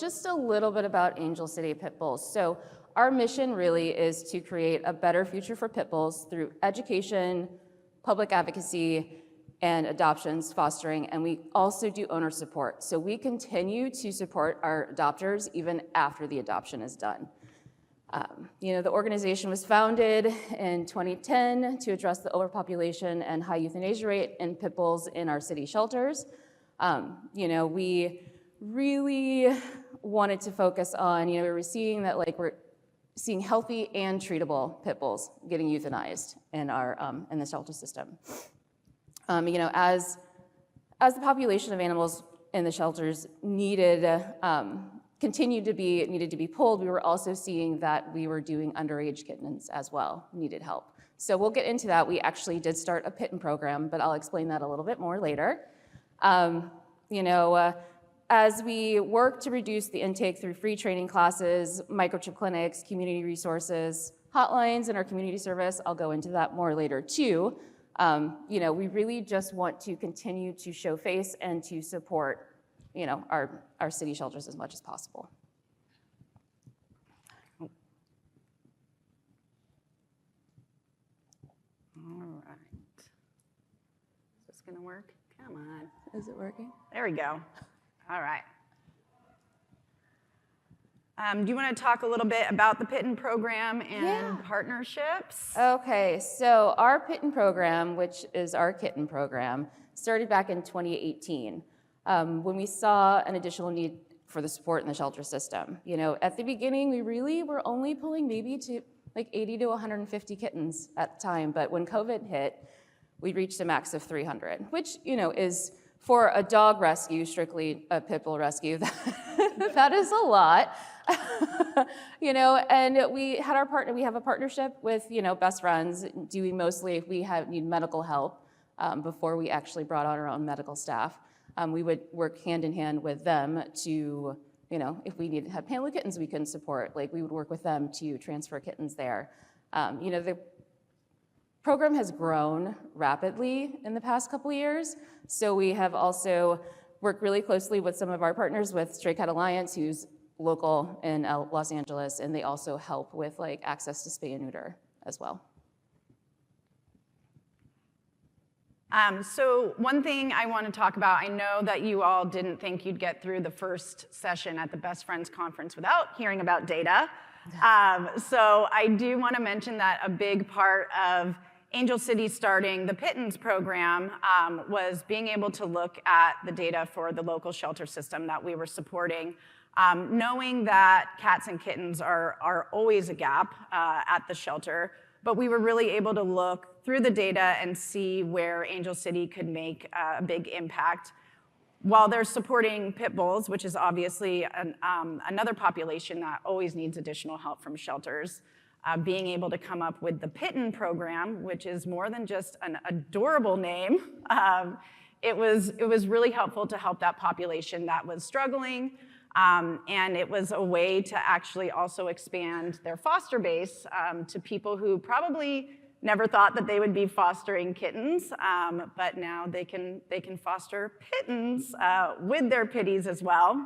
just a little bit about Angel City Pitbulls. So our mission really is to create a better future for pitbulls through education, public advocacy, and adoptions, fostering, and we also do owner support. So we continue to support our adopters even after the adoption is done. The organization was founded in 2010 to address the overpopulation and high euthanasia rate in pit bulls in our city shelters. We really wanted to focus on, we were seeing that we're seeing healthy and treatable pit bulls getting euthanized in our in the shelter system. As the population of animals in the shelters continued to be pulled, we were also seeing that we were doing underage kittens as well, needed help. So we'll get into that. We actually did start a kitten program, but I'll explain that a little bit more later. As we work to reduce the intake through free training classes, microchip clinics, community resources, hotlines, and our community service, I'll go into that more later too. We really just want to continue to show face and to support our city shelters as much as possible. All right. Is this gonna work? Come on. Is it working? There we go. All right. Do you want to talk a little bit about the Pitten program and partnerships? Okay, so our Pitten program, which is our kitten program, started back in 2018. When we saw an additional need for the support in the shelter system. At the beginning, we really were only pulling maybe to 80 to 150 kittens at the time, but when COVID hit, we reached a max of 300, which, is for a dog rescue, strictly a pit bull rescue, that is a lot. And we had we have a partnership with, Best Friends, doing mostly if we need medical help before we actually brought on our own medical staff. We would work hand in hand with them to, if we had pamela kittens we couldn't support, we would work with them to transfer kittens there. The program has grown rapidly in the past couple of years, so we have also worked really closely with some of our partners with Stray Cat Alliance, who's local in Los Angeles, and they also help with access to spay and neuter as well. So one thing I want to talk about, I know that you all didn't think you'd get through the first session at the Best Friends Conference without hearing about data. So I do want to mention that a big part of Angel City starting the Pittens program was being able to look at the data for the local shelter system that we were supporting, knowing that cats and kittens are always a gap at the shelter, but we were really able to look through the data and see where Angel City could make a big impact. While they're supporting pit bulls, which is obviously another population that always needs additional help from shelters, being able to come up with the Pitten program, which is more than just an adorable name, it was really helpful to help that population that was struggling, and it was a way to actually also expand their foster base to people who probably never thought that they would be fostering kittens, but now they can foster pittens with their pitties as well.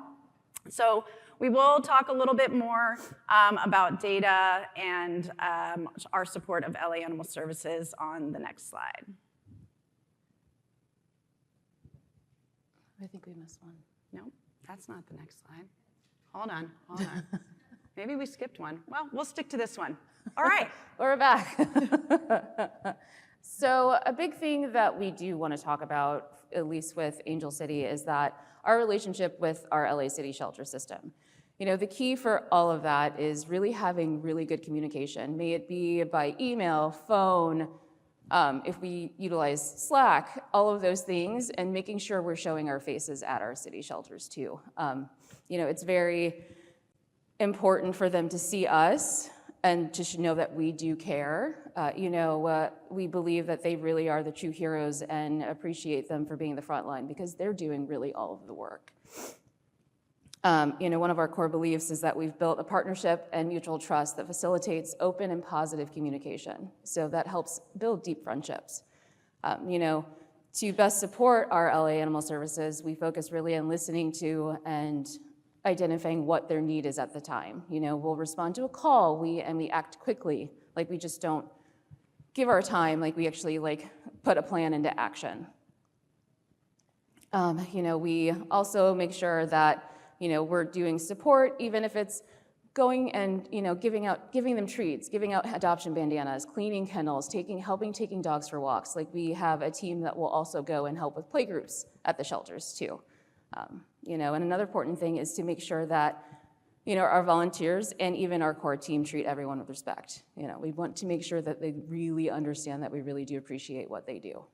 So we will talk a little bit more about data and our support of LA Animal Services on the next slide. I think we missed one. No, that's not the next slide. Hold on. Maybe we skipped one. Well, we'll stick to this one. All right. We're back. So a big thing that we do want to talk about, at least with Angel City, is that our relationship with our LA City shelter system. The key for all of that is really having really good communication, may it be by email, phone, if we utilize Slack, all of those things, and making sure we're showing our faces at our city shelters too. It's very important for them to see us and to know that we do care. We believe that they really are the true heroes and appreciate them for being the front line because they're doing really all of the work. One of our core beliefs is that we've built a partnership and mutual trust that facilitates open and positive communication. So that helps build deep friendships. To best support our LA Animal Services, we focus really on listening to and identifying what their need is at the time. You know, we'll respond to a call, and we act quickly. Like, we just don't give our time, like we actually like put a plan into action. You know, we also make sure that, you know, we're doing support, even if it's going and, you know, giving them treats, giving out adoption bandanas, cleaning kennels, helping taking dogs for walks. Like, we have a team that will also go and help with play groups at the shelters too. You know, and another important thing is to make sure that, you know, our volunteers and even our core team treat everyone with respect. You know, we want to make sure that they really understand that we really do appreciate what they do.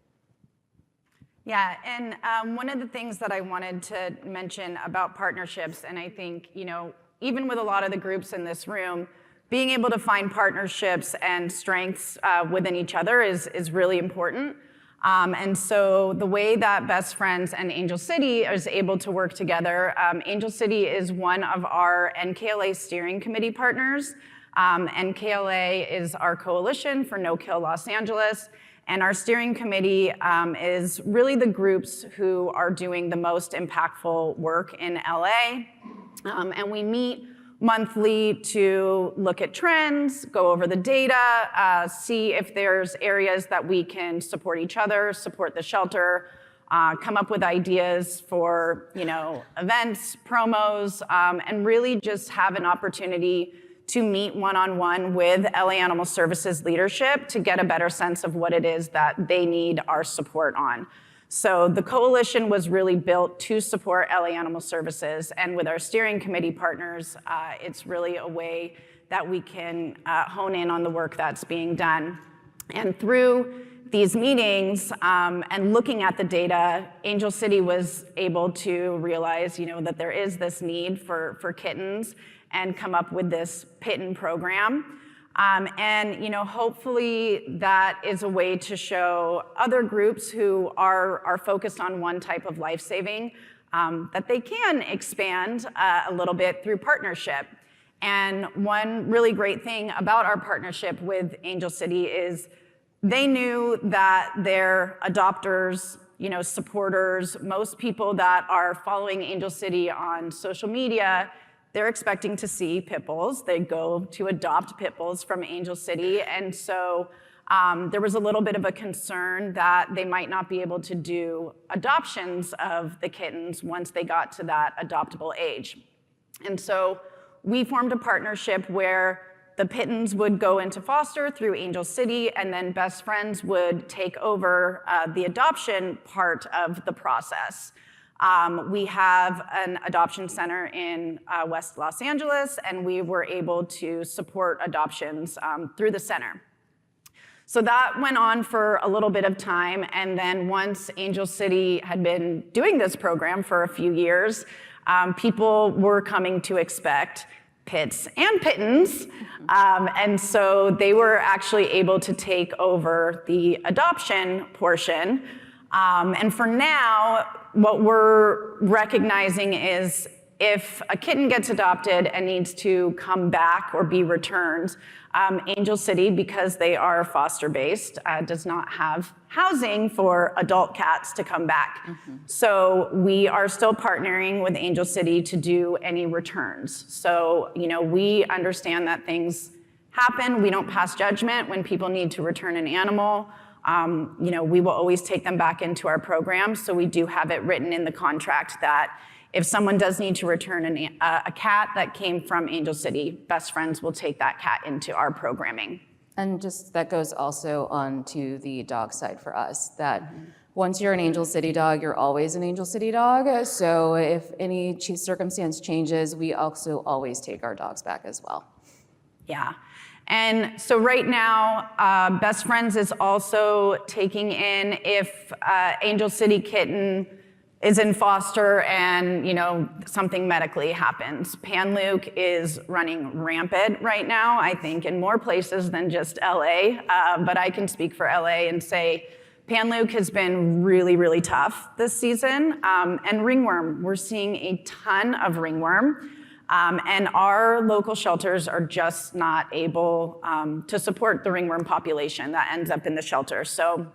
Yeah, and one of the things that I wanted to mention about partnerships, and I think, you know, even with a lot of the groups in this room, being able to find partnerships and strengths within each other is really important. And so the way that Best Friends and Angel City is able to work together, Angel City is one of our NKLA steering committee partners. NKLA is our coalition for No Kill Los Angeles. And our steering committee is really the groups who are doing the most impactful work in LA. And we meet monthly to look at trends, go over the data, see if there's areas that we can support each other, support the shelter, come up with ideas for, you know, events, promos, and really just have an opportunity to meet one-on-one with LA Animal Services leadership to get a better sense of what it is that they need our support on. So the coalition was really built to support LA Animal Services, and with our steering committee partners, it's really a way that we can hone in on the work that's being done. And through these meetings and looking at the data, Angel City was able to realize, you know, that there is this need for kittens and come up with this Pitten program. And, you know, hopefully that is a way to show other groups who are focused on one type of life-saving that they can expand a little bit through partnership. And one really great thing about our partnership with Angel City is they knew that their adopters, you know, supporters, most people that are following Angel City on social media, they're expecting to see Pitbulls. They go to adopt Pitbulls from Angel City. And so there was a little bit of a concern that they might not be able to do adoptions of the kittens once they got to that adoptable age. And so we formed a partnership where the Pittens would go into foster through Angel City, and then Best Friends would take over the adoption part of the process. We have an adoption center in West Los Angeles, and we were able to support adoptions through the center. So that went on for a little bit of time, and then once Angel City had been doing this program for a few years, people were coming to expect pits and pittens, and so they were actually able to take over the adoption portion. And for now, what we're recognizing is if a kitten gets adopted and needs to come back or be returned, Angel City, because they are foster-based, does not have housing for adult cats to come back. So we are still partnering with Angel City to do any returns. So, you know, we understand that things happen. We don't pass judgment when people need to return an animal. You know, we will always take them back into our program, so we do have it written in the contract that if someone does need to return a cat that came from Angel City, Best Friends will take that cat into our programming. And just that goes also on to the dog side for us, that once you're an Angel City dog, you're always an Angel City dog. So if any circumstance changes, we also always take our dogs back as well. Yeah. And so right now, Best Friends is also taking in if Angel City kitten is in foster and, you know, something medically happens. Pan-Luke is running rampant right now, I think, in more places than just LA, but I can speak for LA and say Pan-Luke has been really, really tough this season. And ringworm, we're seeing a ton of ringworm. And our local shelters are just not able to support the ringworm population that ends up in the shelter. So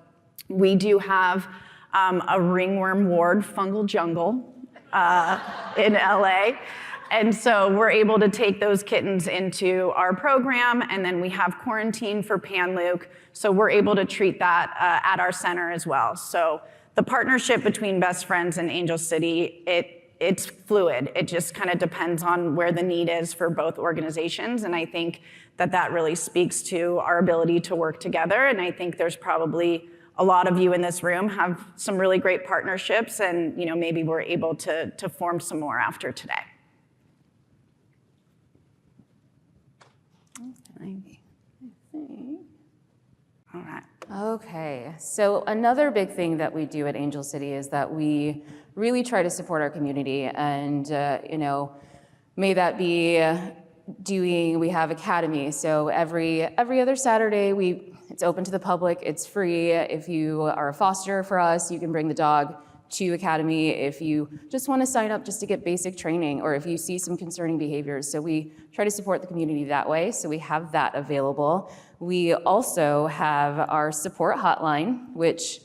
we do have a ringworm ward, fungal jungle, in LA. And so we're able to take those kittens into our program, and then we have quarantine for Pan-Luke, so we're able to treat that at our center as well. So the partnership between Best Friends and Angel City, it's fluid. It just kind of depends on where the need is for both organizations, and I think that really speaks to our ability to work together, and I think there's probably a lot of you in this room have some really great partnerships, and maybe we're able to form some more after today. All right. Okay, so another big thing that we do at Angel City is that we really try to support our community, and may that be we have Academy, so every other Saturday it's open to the public, it's free. If you are a foster for us, you can bring the dog to Academy if you just want to sign up just to get basic training, or if you see some concerning behaviors. So we try to support the community that way, so we have that available. We also have our support hotline, which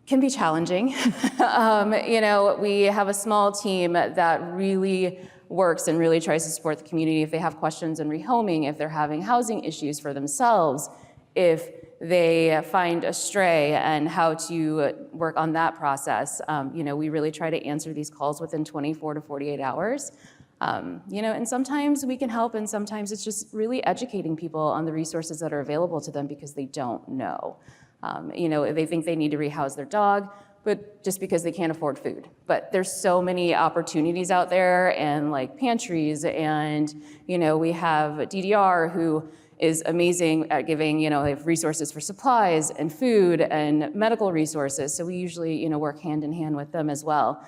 can be challenging. We have a small team that really works and really tries to support the community if they have questions in rehoming, if they're having housing issues for themselves, if they find a stray, and how to work on that process. We really try to answer these calls within 24 to 48 hours. And sometimes we can help, and sometimes it's just really educating people on the resources that are available to them because they don't know. They think they need to rehouse their dog, but just because they can't afford food. But there's so many opportunities out there, and like pantries, and we have DDR who is amazing at giving, they have resources for supplies and food and medical resources. So we usually, work hand in hand with them as well.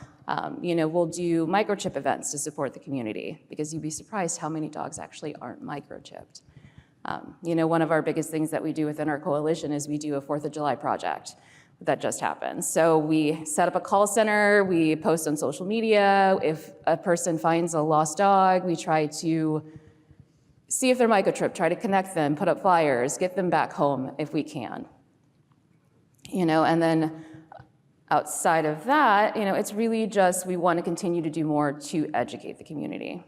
We'll do microchip events to support the community, because you'd be surprised how many dogs actually aren't microchipped. One of our biggest things that we do within our coalition is we do a 4th of July project that just happened. So we set up a call center, we post on social media. If a person finds a lost dog, we try to see if they're microchipped, try to connect them, put up flyers, get them back home if we can. And then outside of that, it's really just we want to continue to do more to educate the community.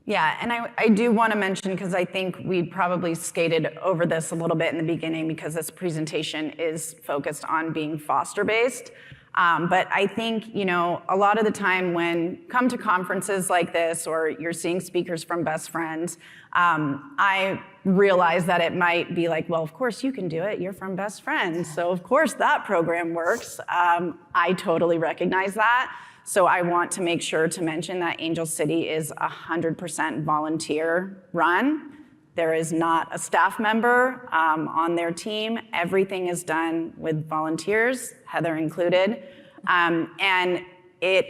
Yeah, and I do want to mention, because I think we probably skated over this a little bit in the beginning, because this presentation is focused on being foster-based. But I think, a lot of the time when come to conferences like this, or you're seeing speakers from Best Friends, I realize that it might be like, well, of course you can do it. You're from Best Friends, so of course that program works. I totally recognize that. So I want to make sure to mention that Angel City is 100% volunteer run. There is not a staff member on their team. Everything is done with volunteers, Heather included. And it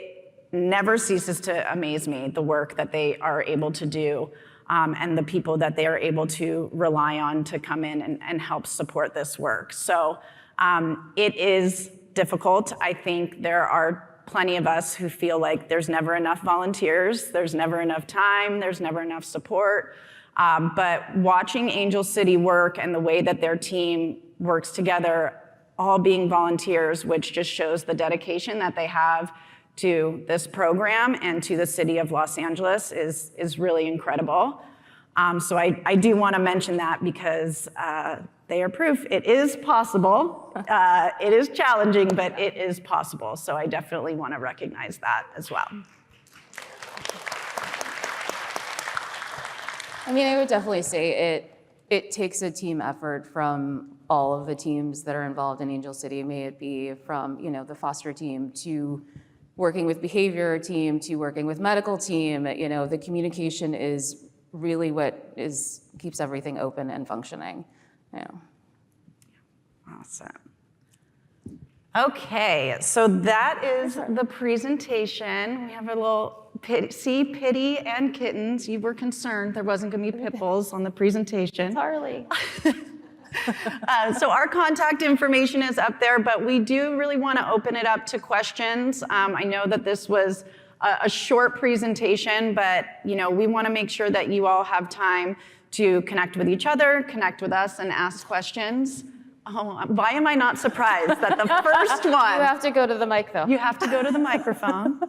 never ceases to amaze me, the work that they are able to do, and the people that they are able to rely on to come in and help support this work. So it is difficult. I think there are plenty of us who feel like there's never enough volunteers, there's never enough time, there's never enough support. But watching Angel City work and the way that their team works together, all being volunteers, which just shows the dedication that they have to this program and to the city of Los Angeles, is really incredible. So I do want to mention that, because they are proof it is possible. It is challenging, but it is possible. So I definitely want to recognize that as well. I would definitely say it takes a team effort from all of the teams that are involved in Angel City. May it be from the foster team to working with behavior team to working with medical team. The communication is really what keeps everything open and functioning. Awesome. Okay, so that is the presentation. We have a little pity and kittens. You were concerned there wasn't going to be Pitbulls on the presentation. Harley. So our contact information is up there, but we do really want to open it up to questions. I know that this was a short presentation, but we want to make sure that you all have time to connect with each other, connect with us, and ask questions. Oh, why am I not surprised that the first one... You have to go to the mic, though. You have to go to the microphone.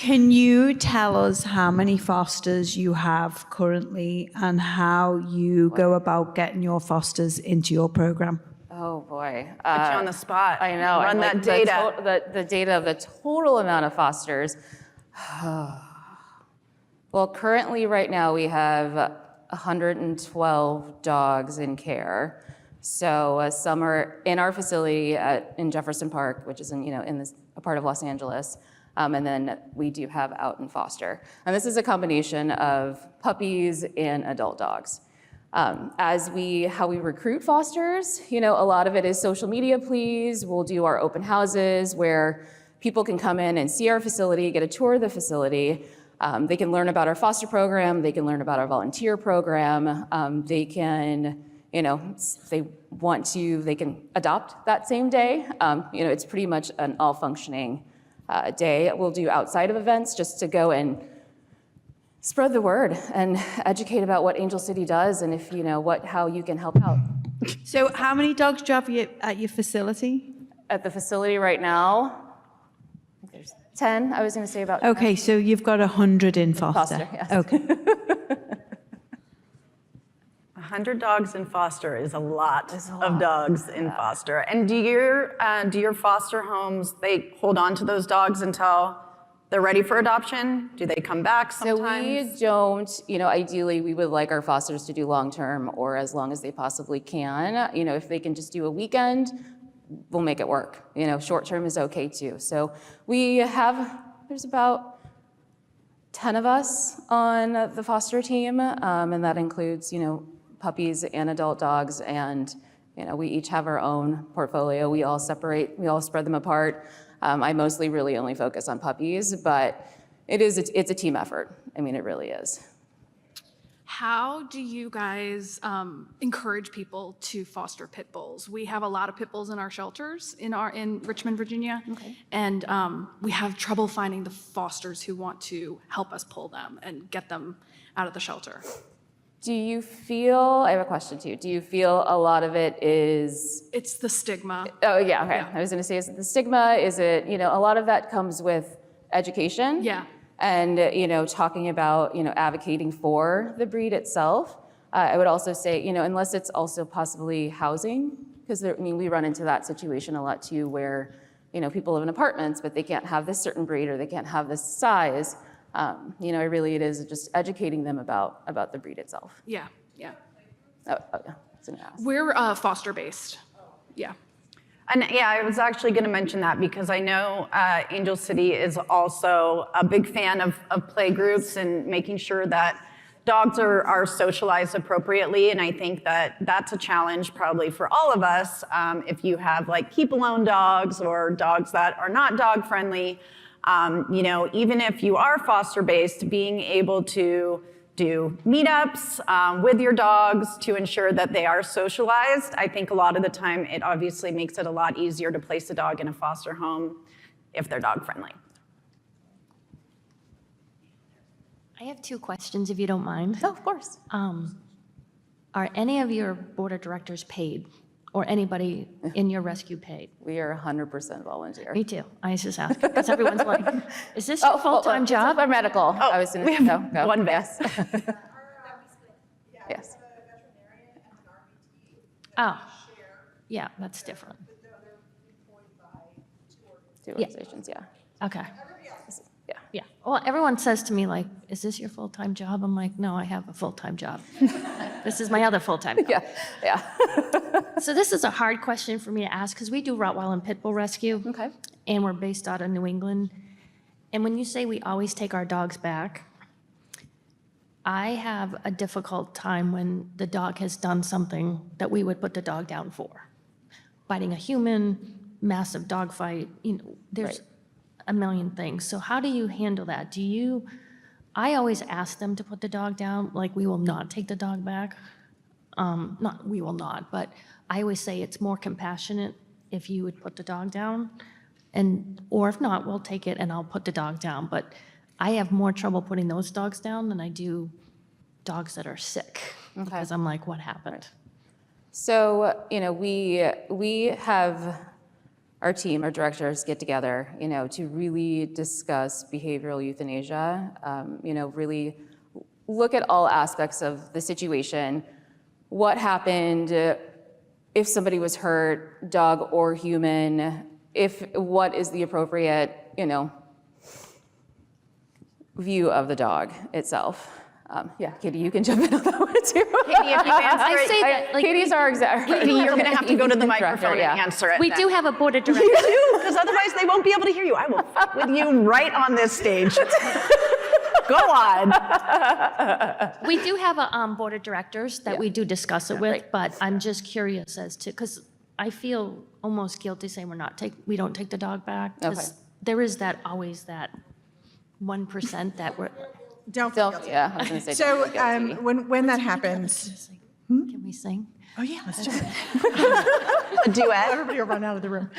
Can you tell us how many fosters you have currently and how you go about getting your fosters into your program? Oh boy. Put you on the spot. I know. Run I'm that like, data. The data of the total amount of fosters. Well, currently right now we have 112 dogs in care. So some are in our facility in Jefferson Park, which is a part of Los Angeles. And then we do have out in foster. And this is a combination of puppies and adult dogs. How we recruit fosters, a lot of it is social media pleas. We'll do our open houses where people can come in and see our facility, get a tour of the facility. They can learn about our foster program. They can learn about our volunteer program. They can, if they want to, they can adopt that same day. It's pretty much an all-functioning day. We'll do outside of events just to go and spread the word and educate about what Angel City does and how you can help out. So how many dogs do you have at your facility? At the facility right now, I think there's 10. I was going to say about 10. Okay, so you've got 100 in foster. Foster, yes. Okay. 100 dogs in foster is a lot of dogs in foster. And do your foster homes, they hold on to those dogs until they're ready for adoption? Do they come back sometimes? So we don't, ideally we would like our fosters to do long-term or as long as they possibly can. If they can just do a weekend, we'll make it work. Short-term is okay too. So there's about 10 of us on the foster team, and that includes, puppies and adult dogs, and we each have our own portfolio. We all spread them apart. I mostly really only focus on puppies, but it's a team effort. I mean, it really is. How do you guys encourage people to foster pit bulls? We have a lot of pit bulls in our shelters in Richmond, Virginia, and we have trouble finding the fosters who want to help us pull them and get them out of the shelter. I have a question too. Do you feel a lot of it is? It's the stigma. Oh yeah, okay. Yeah. I was gonna say, is it the stigma? Is it, a lot of that comes with education. Yeah. And, talking about, advocating for the breed itself. I would also say, unless it's also possibly housing, because we run into that situation a lot too, where, people live in apartments, but they can't have this certain breed or they can't have this size. It is just educating them about the breed itself. Yeah, yeah. Oh yeah, it's an ask. We're foster-based. Yeah. And yeah, I was actually going to mention that because I know Angel City is also a big fan of play groups and making sure that dogs are socialized appropriately. And I think that that's a challenge probably for all of us if you have like keep alone dogs or dogs that are not dog friendly. Even if you are foster based, being able to do meetups with your dogs to ensure that they are socialized. I think a lot of the time it obviously makes it a lot easier to place a dog in a foster home if they're dog friendly. I have 2 questions, if you don't mind. Oh, of course. Are any of your board of directors paid, or anybody in your rescue paid? We are 100% volunteer. Me too. I just asked because everyone's like, "Is this your full-time job?" Our medical. I was going to go. One vet. Yes. Yes. Oh, yeah, that's different. Two organizations, yeah. Okay. Yeah. Yeah. Well, everyone says to me like, "Is this your full-time job?" I'm like, "No, I have a full-time job. This is my other full-time job." Yeah. Yeah. So this is a hard question for me to ask because we do Rottweiler and Pitbull rescue. Okay. And we're based out of New England. And when you say we always take our dogs back, I have a difficult time when the dog has done something that we would put the dog down for. Biting a human, massive dog fight, there's a million things. So how do you handle that? I always ask them to put the dog down, like we will not take the dog back. Not we will not, but I always say it's more compassionate if you would put the dog down, or if not, we'll take it and I'll put the dog down. But I have more trouble putting those dogs down than I do dogs that are sick, because I'm like, what happened? So, we have our team, our directors get together, to really discuss behavioral euthanasia, really look at all aspects of the situation. What happened if somebody was hurt, dog or human, what is the appropriate, view of the dog itself. Yeah, Katie, you can jump in on that one too. Katie, if you answer I it, say that, like, Katie's our exact. Katie, you're going to have to go to the Director, microphone yeah. and answer it. we then. do have a board of directors. You do, because otherwise they won't be able to hear you. I will fuck with you right on this stage. Go on. We do have a board of directors that we do discuss it with, right. but I'm just curious as to, because I feel almost guilty saying we don't take the dog back. 'Cause Okay. there is always that 1% that we're, Don't feel Still, guilty. yeah, I was gonna say. So don't feel guilty. when that happens, can we sing? oh yeah, let's do it. A duet. Everybody will run out of the room.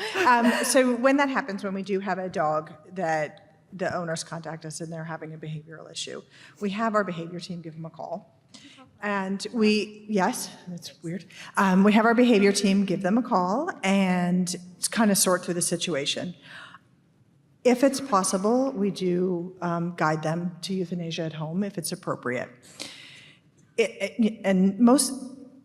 So when that happens, when we do have a dog that the owners contact us and they're having a behavioral issue, we have our behavior team give them a call. And yes, that's weird. We have our behavior team give them a call and kind of sort through the situation. If it's possible, we do guide them to euthanasia at home if it's appropriate. And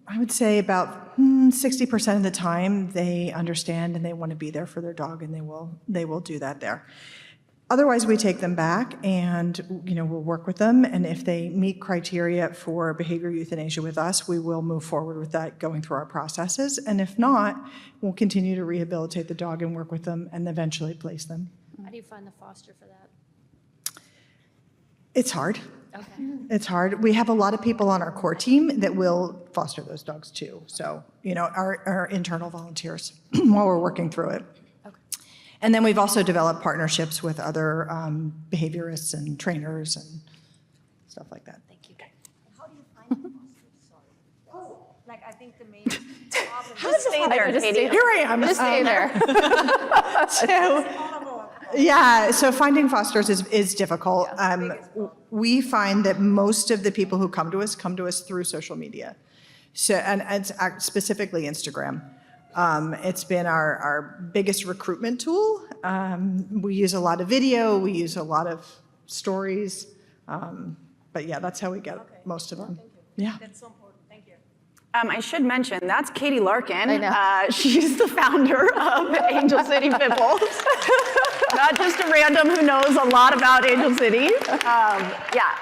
I would say about 60% of the time, they understand and they want to be there for their dog, and they will do that there. Otherwise, we take them back and we'll work with them, and if they meet criteria for behavior euthanasia with us, we will move forward with that going through our processes. And if not, we'll continue to rehabilitate the dog and work with them and eventually place them. How do you find the foster for that? It's hard. Okay. It's hard. We have a lot of people on our core team that will foster those dogs too. So, our internal volunteers while we're working through it. Okay. And then we've also developed partnerships with other behaviorists and trainers and stuff like that. Thank you. How do you find the fosters? Sorry. Like, I think the main problem Just stay there, Just Katie. stay- Here I am. Just stay there. So finding fosters is difficult. We find that most of the people who come to us through social media. So, and it's specifically Instagram. It's been our biggest recruitment tool. We use a lot of video, we use a lot of stories. But yeah, that's how we get most of them. Yeah. that's so important. Thank you. I should mention, that's Katie Larkin. I know. She's the founder of Angel City Pitbulls. Not just a random who knows a lot about Angel City. Yeah.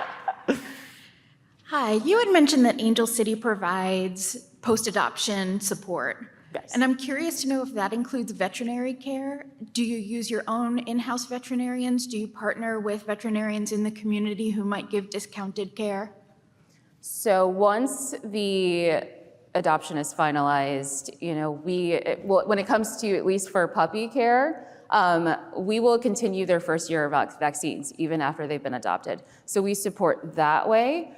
Hi, you had mentioned that Angel City provides post-adoption support. Yes. And I'm curious to know if that includes veterinary care. Do you use your own in-house veterinarians? Do you partner with veterinarians in the community who might give discounted care? So once the adoption is finalized, when it comes to, at least for puppy care, we will continue their first year of vaccines even after they've been adopted. So we support that way.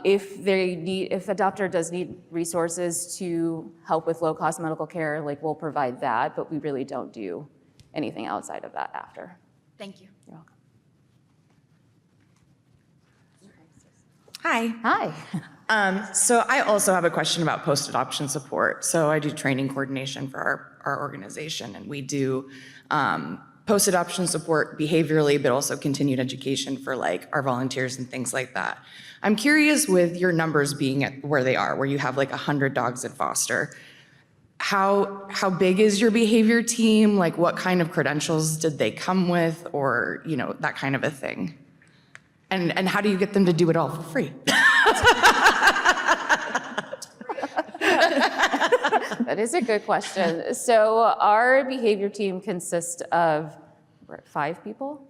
If the adopter does need resources to help with low-cost medical care, we'll provide that, but we really don't do anything outside of that after. Thank you. You're welcome. Hi. Hi. So I also have a question about post-adoption support. So I do training coordination for our organization, and we do post-adoption support behaviorally, but also continued education for our volunteers and things like that. I'm curious, with your numbers being at where they are, where you have 100 dogs at foster, how big is your behavior team? What kind of credentials did they come with, or that kind of a thing? And how do you get them to do it all for free? That is a good question. So our behavior team consists of 5 people?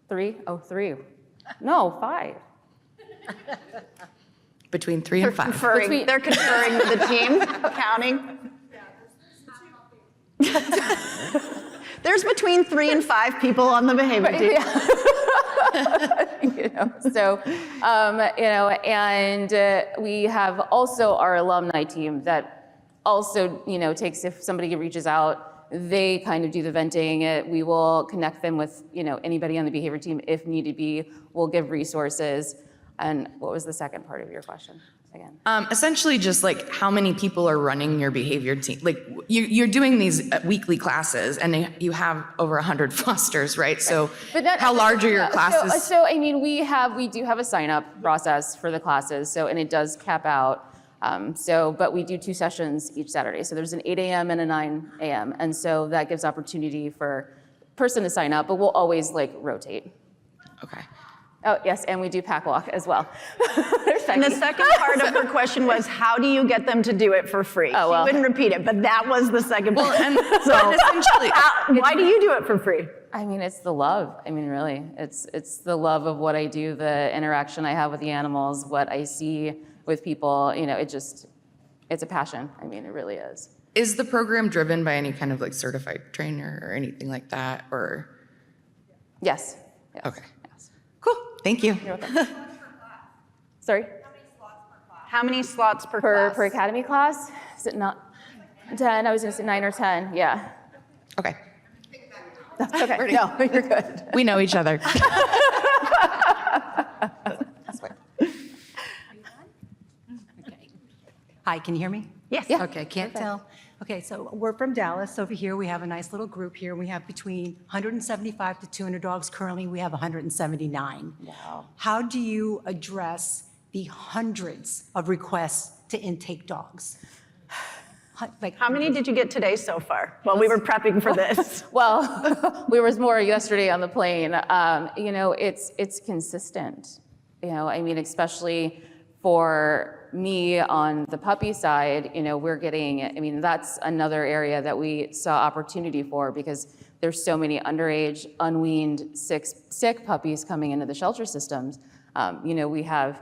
3? Oh, 3. No, 5. Between 3 and 5. They're conferring with the team, counting. There's between 3 and 5 people on the behavior team. And we have also our alumni team that also, takes, if somebody reaches out, they kind of do the venting. We will connect them with, anybody on the behavior team if needed be. We'll give resources. And what was the second part of your question again? Essentially just how many people are running your behavior team? you're doing these weekly classes, and you have over 100 fosters, right? So how large are your classes? So I mean, we do have a sign-up process for the classes, so, and it does cap out. But we do 2 sessions each Saturday. So there's an 8 a.m. and a 9 a.m. And so that gives opportunity for person to sign up, but we'll always like rotate. Okay. Oh, yes, and we do pack walk as well. And the second part of her question was, how do you get them to do it for free? Oh, well. She wouldn't repeat it, but that was the second part. Well, and essentially, Why do you do it for free? I mean, it's the love. I mean, really, it's the love of what I do, the interaction I have with the animals, what I see with people. You know, it's a passion. I mean, it really is. is the program driven by any kind of like certified trainer or anything like that, or? Yes. Yes. Okay. Yes. Cool. Thank you. You're welcome. Sorry? How many slots per class? Per academy class? Is it not 10? I was going to say 9 or 10. Yeah. Okay. That's okay. No, you're good. We know each other. Hi, can you hear me? Yes. Yeah. Okay, can't tell. Okay, so we're from Dallas. Over here, we have a nice little group here. We have between 175 to 200 dogs. Currently, we have 179. Wow. How do you address the hundreds of requests to intake dogs? Like, How many did you get today so far? Well, we were prepping for this. Well, we was more yesterday on the plane. You know, it's consistent. You know, I mean, especially for me on the puppy side, you know, we're getting, I mean, that's another area that we saw opportunity for because there's so many underage, unweaned, sick puppies coming into the shelter systems. You know, we have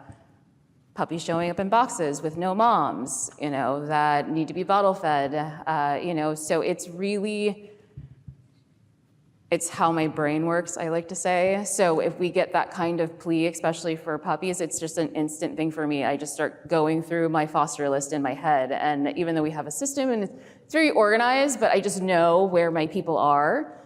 puppies showing up in boxes with no moms, you know, that need to be bottle fed, you know, so it's really, it's how my brain works, I like to say. So if we get that kind of plea, especially for puppies, it's just an instant thing for me. I just start going through my foster list in my head. And even though we have a system and it's very organized, but I just know where my people are,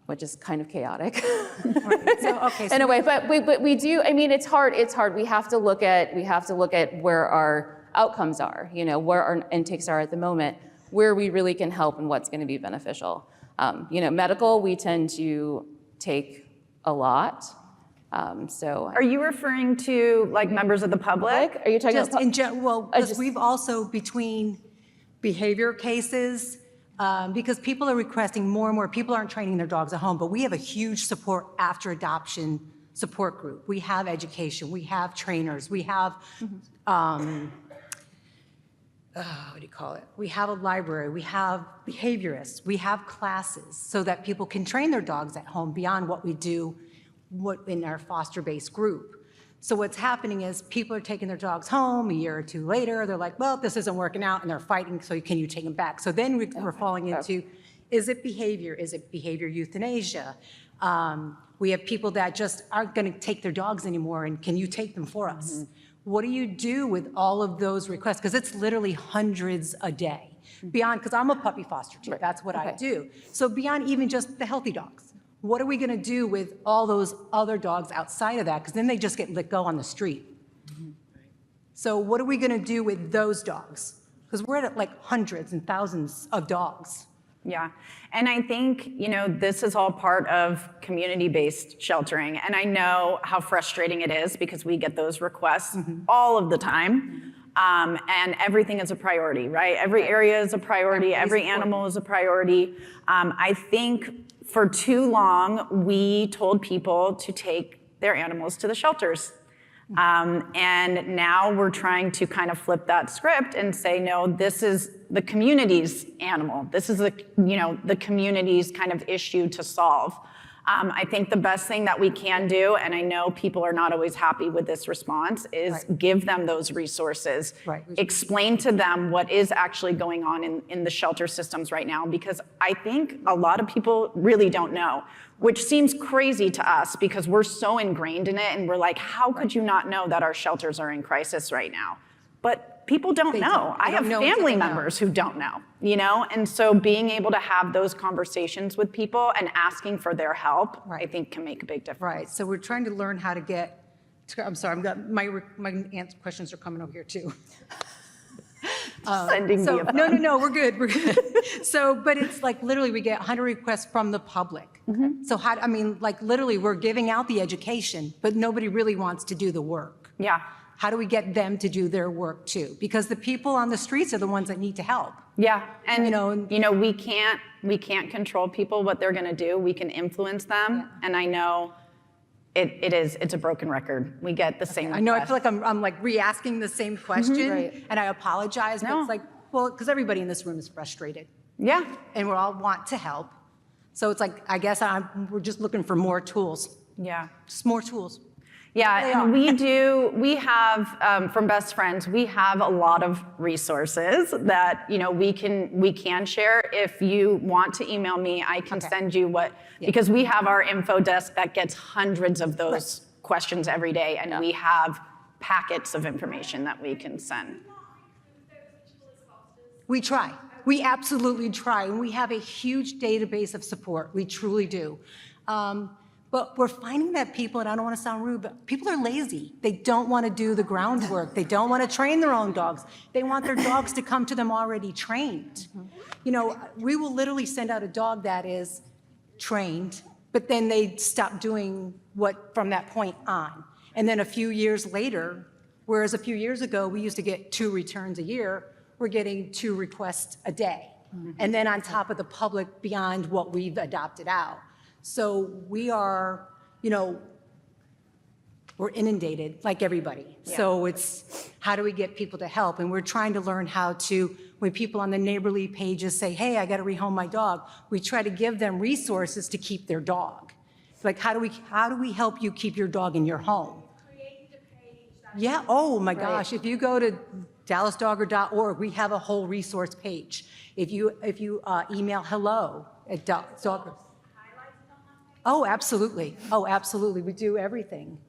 which is kind of chaotic in a way. But we do, I mean, it's hard. We have to look at where our outcomes are, you know, where our intakes are at the moment, where we really can help and what's going to be beneficial. You know, medical, we tend to take a lot. So Are you referring to like members of the public? are you talking just about? in general, well, because we've also between behavior cases, because people are requesting more and more, people aren't training their dogs at home, but we have a huge support after adoption support group. We have education, we have trainers, we have, what do you call it? We have a library, we have behaviorists, we have classes so that people can train their dogs at home beyond what we do in our foster-based group. So what's happening is people are taking their dogs home a year or two later. They're like, well, this isn't working out, and they're fighting, so can you take them back? So then we're falling into, is it behavior? Is it behavior euthanasia? We have people that just aren't going to take their dogs anymore, and can you take them for us? What do you do with all of those requests? Because it's literally hundreds a day. Beyond, because I'm a puppy foster too, that's what I do. So beyond even just the healthy dogs, what are we gonna do with all those other dogs outside of that? Because then they just get let go on the street. So what are we gonna do with those dogs? Because we're at like hundreds and thousands of dogs. Yeah, and I think, you know, this is all part of community-based sheltering, and I know how frustrating it is because we get those requests all of the time, and everything is a priority, right? Every area is a priority, every animal is a priority. I think for too long, we told people to take their animals to the shelters. And now we're trying to kind of flip that script and say, no, this is the community's animal. This is the community's kind of issue to solve. I think the best thing that we can do, and I know people are not always happy with this response, is give them those resources. Explain to them what is actually going on in the shelter systems right now, because I think a lot of people really don't know, which seems crazy to us because we're so ingrained in it and we're like, how could you not know that our shelters are in crisis right now? But people don't know. I have family members who don't know, you know? And so being able to have those conversations with people and asking for their help, I think can make a big difference. Right, so we're trying to learn how to get, I'm sorry, my questions are coming over here too. Sending me a No, we're good, we're good. So, but it's like literally we get 100 requests from the public. So how, I mean, like literally we're giving out the education, but nobody really wants to do the work. Yeah. How do we get them to do their work too? Because the people on the streets are the ones that need to help. Yeah, and You know, we can't control people what they're going to do. We can influence them, and I know it's a broken record. We get the same. I know, I requests. feel like I'm like re-asking the same question, Right. and I apologize, but No. it's like, well, because everybody in this room is frustrated, Yeah, and we all want to help. So it's like, I guess we're just looking for more tools, yeah. just more tools. Yeah, They and we have, from Best Friends, we have a lot of resources that, we can share. If you want to email me, I can send you because we have our info desk that gets hundreds of those questions every day, and we have packets of information that we can send. We try. We absolutely try, and we have a huge database of support. We truly do. But we're finding that people, and I don't want to sound rude, but people are lazy. They don't want to do the groundwork. They don't want to train their own dogs. They want their dogs to come to them already trained. We will literally send out a dog that is trained, but then they stop doing what from that point on. And then a few years later, whereas a few years ago, we used to get 2 returns a year, we're getting 2 requests a day. And then on top of the public beyond what we've adopted out. So we are, we're inundated like everybody. So it's how do we get people to help? And we're trying to learn how to, when people on the neighborly pages say, hey, I got to rehome my dog, we try to give them resources to keep their dog. Like, how do we help you keep your dog in your home? Yeah, oh my gosh, if you go to dallasdogger.org, we have a whole resource page. If you email hello at dogger. Oh, absolutely. Oh, absolutely. We do everything.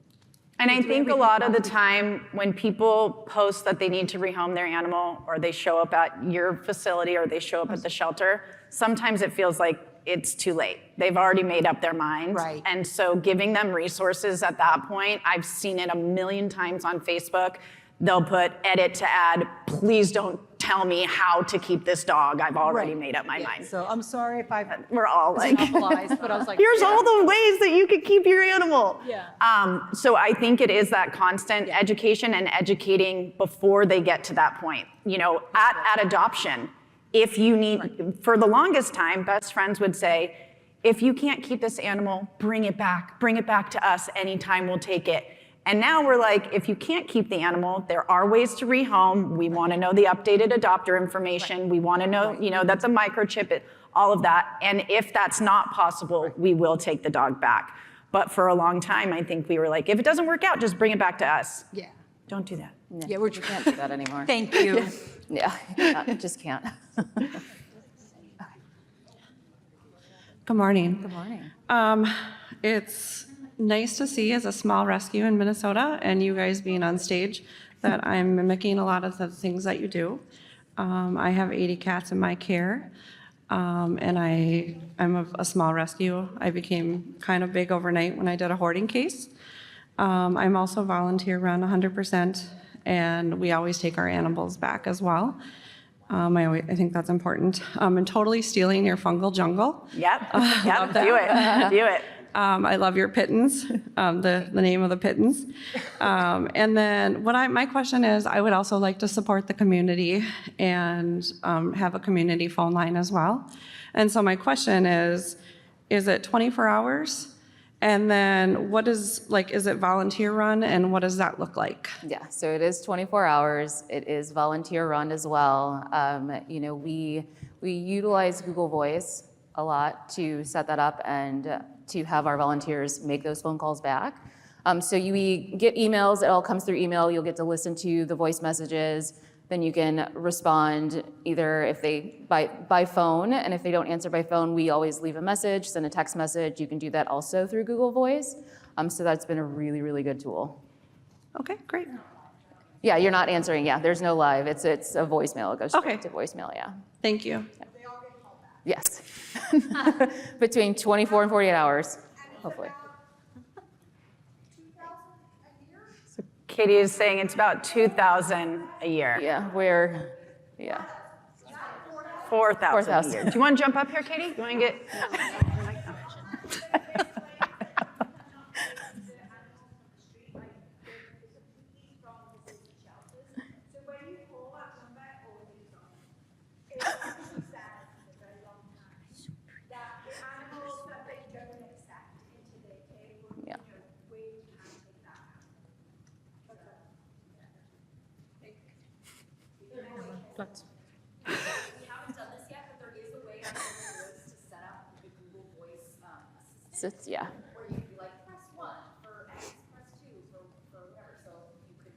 And I think a lot of the time when people post that they need to rehome their animal, or they show up at your facility, or they show up at the shelter, sometimes it feels like it's too late. They've already made up their minds. Right. And so giving them resources at that point, I've seen it a million times on Facebook. They'll put edit to add, please don't tell me how to keep this dog. I've already made up my mind. So I'm sorry if I've We're all like, monopolized, but I was like, here's all the ways that you could keep your animal. Yeah. So I think it is that constant education and educating before they get to that point. At adoption, if you need, for the longest time, Best Friends would say, if you can't keep this animal, bring it back to us anytime, we'll take it. And now we're like, if you can't keep the animal, there are ways to rehome. We want to know the updated adopter information. We want to know, that the microchip, all of that. And if that's not possible, we will take the dog back. But for a long time, I think we were like, if it doesn't work out, just bring it back to us. Yeah. Don't do that. Yeah, We can't do that anymore. Thank you. Yeah, just can't. Good morning. Good morning. It's nice to see as a small rescue in Minnesota and you guys being on stage that I'm mimicking a lot of the things that you do. I have 80 cats in my care, and I'm a small rescue. I became kind of big overnight when I did a hoarding case. I'm also volunteer run 100%, and we always take our animals back as well. I think that's important. And totally stealing your fungal jungle. Yep, do it. I love your pittance, the name of the pittance. And then my question is, I would also like to support the community and have a community phone line as well. And so my question is it 24 hours? And then is it volunteer run, and what does that look like? Yeah, so it is 24 hours. It is volunteer run as well. We utilize Google Voice a lot to set that up and to have our volunteers make those phone calls back. So we get emails, it all comes through email. You'll get to listen to the voice messages. Then you can respond either if they by phone, and if they don't answer by phone, we always leave a message, send a text message. You can do that also through Google Voice. So that's been a really, really good tool. Okay, great. Yeah, you're not answering. Yeah, there's no live. It's a voicemail. It goes straight to voicemail. Yeah. Thank you. Yes. Between 24 and 48 hours, hopefully. Katie is saying it's about 2,000 a year. Yeah, we're Yeah. 4,000 a year. Do you want to jump up here, Katie? You want to get? Yeah. So it's, yeah. Where you like press 1 for X, press 2 for whatever. So you could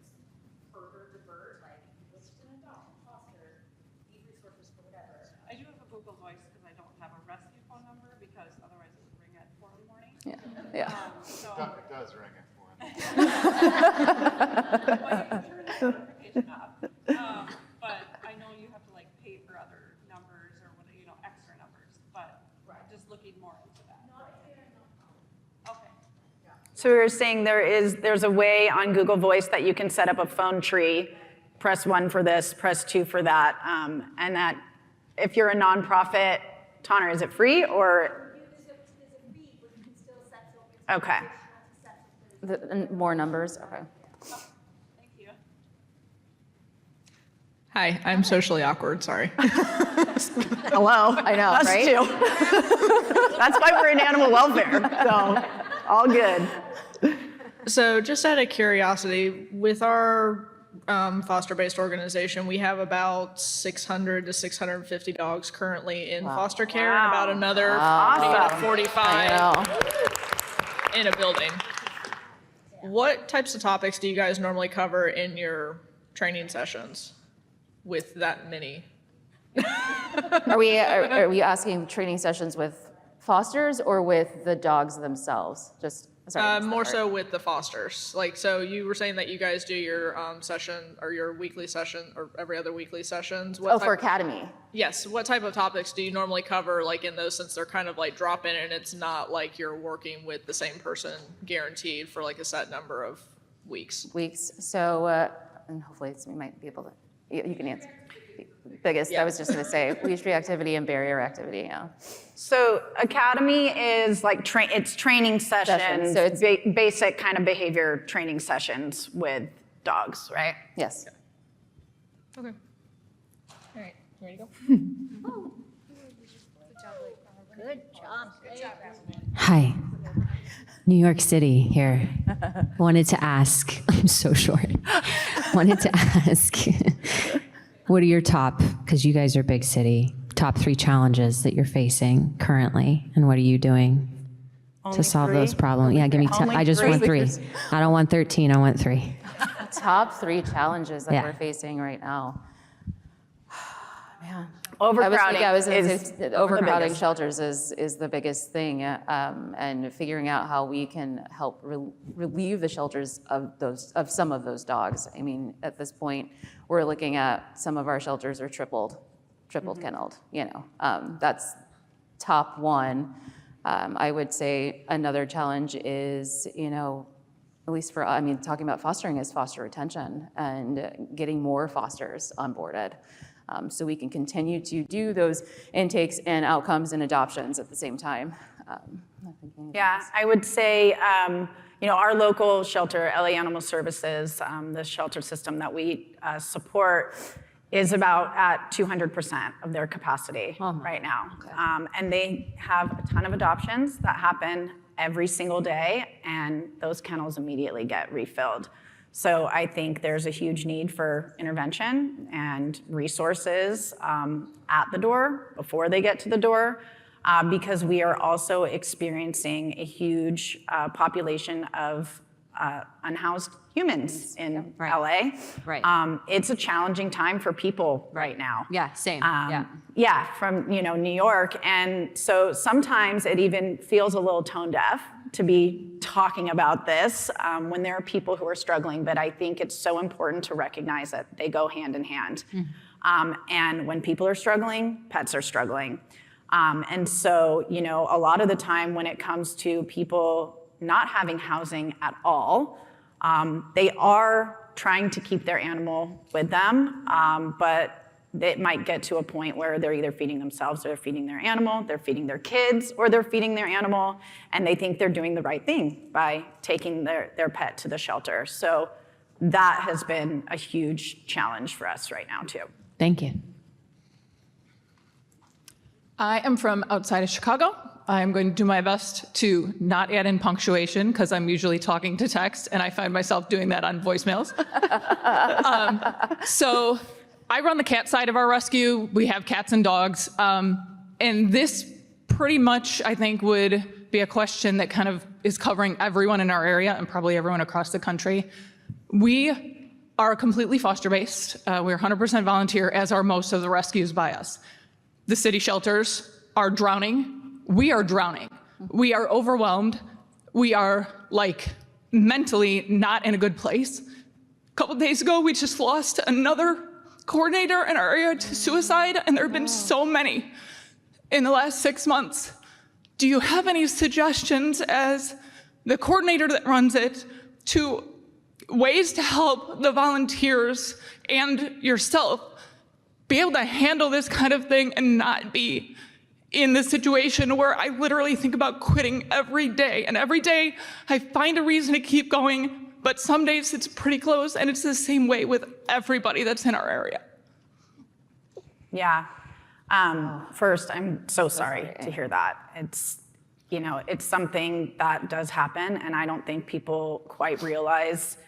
further divert, like list an adoption, foster, need resources for whatever. I do have a Google Voice because I don't have a rescue phone number because otherwise it would ring at 4 in the morning. Yeah. Yeah. It does ring at 4 in the morning. Well, you can turn the notification off. But I know you have to like pay for other numbers or what, you know, extra numbers, but just looking more into that. Okay. So we were saying there's a way on Google Voice that you can set up a phone tree, press 1 for this, press 2 for that, and that if you're a nonprofit, Tanner, is it free or? Okay. More numbers, okay. Thank you. Hi, I'm socially awkward, sorry. Hello. I know, Us right? too. That's why we're in animal welfare, so all good. So just out of curiosity, with our foster-based organization, we have about 600 to 650 dogs currently in foster care, and about another Awesome. 45 in a building. What types of topics do you guys normally cover in your training sessions with that many? Are we asking training sessions with fosters or with the dogs themselves? Just sorry. More so with the fosters. Like, so you were saying that you guys do your session or your weekly session or every other weekly sessions. What for Academy. Yes. What type of topics do you normally cover, like in those, since they're kind of like drop in and it's not like you're working with the same person guaranteed for like a set number of weeks? So, and hopefully we might be able to, you can answer. Biggest, I was just going to say, leash reactivity and barrier activity, yeah. So Academy is like, it's training sessions, So it's basic kind of behavior training sessions with dogs, right? yes. Okay. All right. You ready to go? Good job. Hi, New York City here. Wanted to ask, I'm so short. Wanted to ask, what are your top, because you guys are big city, top 3 challenges that you're facing currently, and what are you doing to solve those problems? Yeah, give me, I just want 3. I don't want 13, I want 3. Top 3 challenges that Yeah. we're facing right now. Man. Overcrowding Overcrowding biggest. shelters is the biggest thing, and figuring out how we can help relieve the shelters of some of those dogs. I mean, at this point, we're looking at some of our shelters are tripled kenneled. You know, that's top 1. I would say another challenge is, you know, at least for, I mean, talking about fostering is foster retention and getting more fosters onboarded. So we can continue to do those intakes and outcomes and adoptions at the same time. Yeah, I would say, you know, our local shelter, LA Animal Services, the shelter system that we support is about at 200% of their capacity right now. Okay. And they have a ton of adoptions that happen every single day, and those kennels immediately get refilled. So I think there's a huge need for intervention and resources at the door, before they get to the door, because we are also experiencing a huge population of unhoused humans in LA. Right. It's a challenging time for people right now. Yeah, same, Yeah, from New York. And so sometimes it even feels a little tone deaf to be talking about this when there are people who are struggling, but I think it's so important to recognize that they go hand in hand. And when people are struggling, pets are struggling. And so, a lot of the time when it comes to people not having housing at all, they are trying to keep their animal with them, but it might get to a point where they're either feeding themselves or they're feeding their animal, they're feeding their kids, or they're feeding their animal, and they think they're doing the right thing by taking their pet to the shelter. So that has been a huge challenge for us right now, too. Thank you. I am from outside of Chicago. I'm going to do my best to not add in punctuation because I'm usually talking to text and I find myself doing that on voicemails. So I run the cat side of our rescue. We have cats and dogs. And this pretty much, I think, would be a question that kind of is covering everyone in our area and probably everyone across the country. We are completely foster-based. We're 100% volunteer, as are most of the rescues by us. The city shelters are drowning. We are drowning. We are overwhelmed. We are like mentally not in a good place. A couple days ago, we just lost another coordinator in our area to suicide, and there have been so many in the last 6 months. Do you have any suggestions as the coordinator that runs it to ways to help the volunteers and yourself be able to handle this kind of thing and not be in this situation where I literally think about quitting every day. And every day I find a reason to keep going, but some days it's pretty close, and it's the same way with everybody that's in our area. Yeah. First, I'm so sorry to hear that. It's, you know, it's something that does happen, and I don't think people quite realize,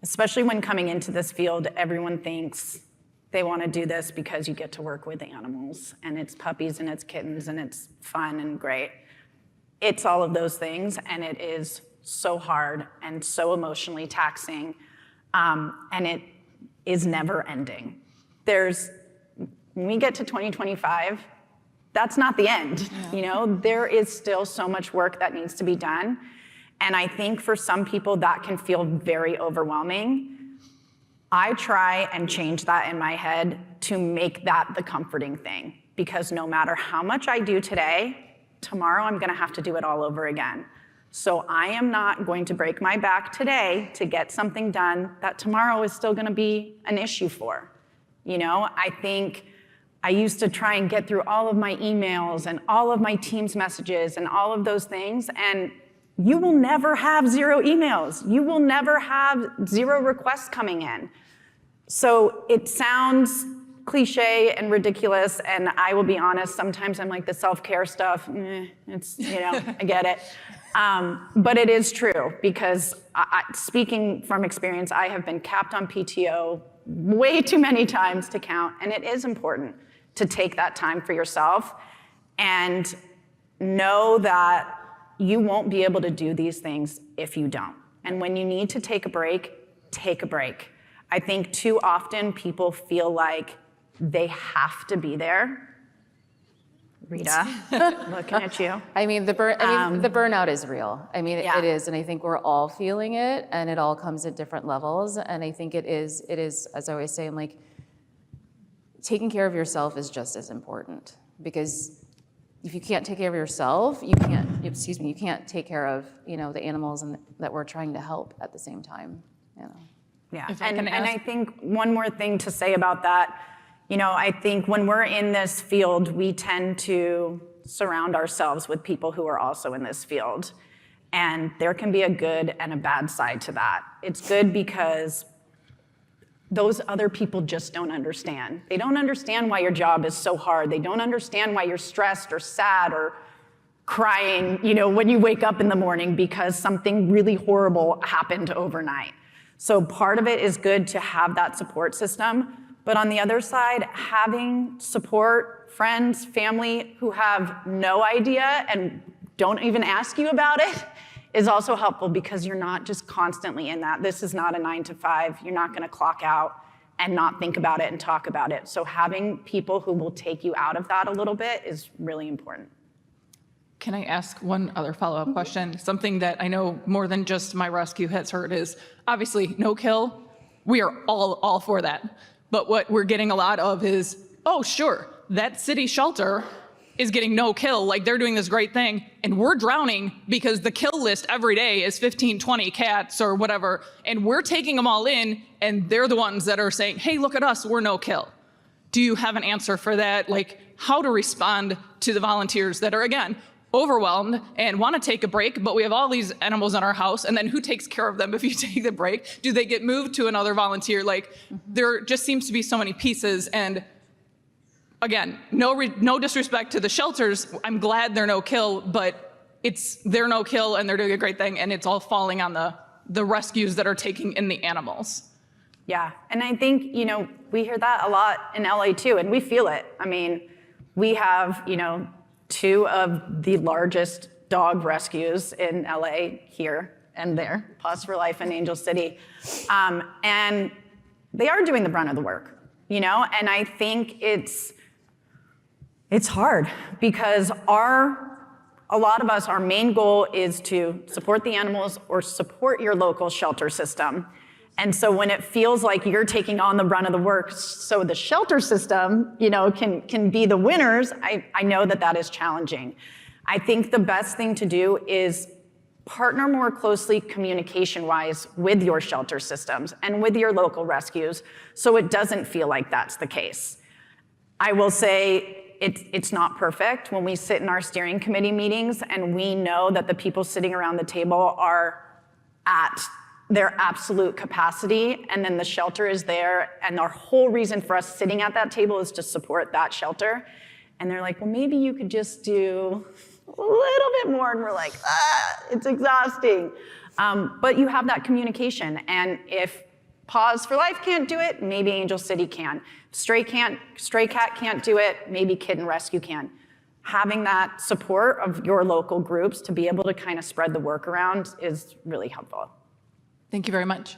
especially when coming into this field, everyone thinks they want to do this because you get to work with animals, and it's puppies and it's kittens and it's fun and great. It's all of those things, and it is so hard and so emotionally taxing, and it is never ending. When we get to 2025, that's not the end. You know, there is still so much work that needs to be done, and I think for some people that can feel very overwhelming. I try and change that in my head to make that the comforting thing, because no matter how much I do today, tomorrow I'm gonna have to do it all over again. So I am not going to break my back today to get something done that tomorrow is still gonna be an issue for. You know, I think I used to try and get through all of my emails and all of my Teams messages and all of those things, and you will never have 0 emails. You will never have 0 requests coming in. So it sounds cliche and ridiculous, and I will be honest, sometimes I'm like, the self-care stuff, it's, you know, I get it. But it is true, because speaking from experience, I have been capped on PTO way too many times to count, and it is important to take that time for yourself and know that you won't be able to do these things if you don't. And when you need to take a break, take a break. I think too often people feel like they have to be there. Rita, looking at you. I mean, the burnout is real. I mean, Yeah. it is, and I think we're all feeling it, and it all comes at different levels. And I think it is, as I always say, like, taking care of yourself is just as important, because if you can't take care of yourself, you can't take care of, you know, the animals that we're trying to help at the same time, you know. Yeah, and I think one more thing to say about that, you know, I think when we're in this field, we tend to surround ourselves with people who are also in this field. And there can be a good and a bad side to that. It's good because those other people just don't understand. They don't understand why your job is so hard. They don't understand why you're stressed or sad or crying, you know, when you wake up in the morning because something really horrible happened overnight. So part of it is good to have that support system. But on the other side, having support, friends, family who have no idea and don't even ask you about it is also helpful, because you're not just constantly in that. This is not a 9 to 5. You're not going to clock out and not think about it and talk about it. So having people who will take you out of that a little bit is really important. Can I ask one other follow-up question? Something that I know more than just my rescue has heard is, obviously, no kill. We are all for that. But what we're getting a lot of is, oh, sure, that city shelter is getting no kill, like they're doing this great thing, and we're drowning because the kill list every day is 15, 20 cats or whatever, and we're taking them all in, and they're the ones that are saying, hey, look at us, we're no kill. do you have an answer for that? Like how to respond to the volunteers that are, again, overwhelmed and want to take a break, but we have all these animals in our house, and then who takes care of them if you take the break? Do they get moved to another volunteer? Like there just seems to be so many pieces, and again, no disrespect to the shelters. I'm glad they're no kill, but they're no kill and they're doing a great thing, and it's all falling on the rescues that are taking in the animals. Yeah, and I think, we hear that a lot in LA too, and we feel it. I mean, we have, 2 of the largest dog rescues in LA here and there, Paws for Life and Angel City. And they are doing the brunt of the work, and I think it's hard because a lot of us, our main goal is to support the animals or support your local shelter system. And so when it feels like you're taking on the brunt of the work so the shelter system, can be the winners, I know that is challenging. I think the best thing to do is partner more closely communication-wise with your shelter systems and with your local rescues so it doesn't feel like that's the case. I will say it's not perfect when we sit in our steering committee meetings and we know that the people sitting around the table are at their absolute capacity, and then the shelter is there, and our whole reason for us sitting at that table is to support that shelter. And they're like, well, maybe you could just do a little bit more, and we're like, it's exhausting. But you have that communication, and if Paws for Life can't do it, maybe Angel City can. Stray Cat can't do it, maybe Kitten Rescue can. Having that support of your local groups to be able to kind of spread the work around is really helpful. Thank you very much.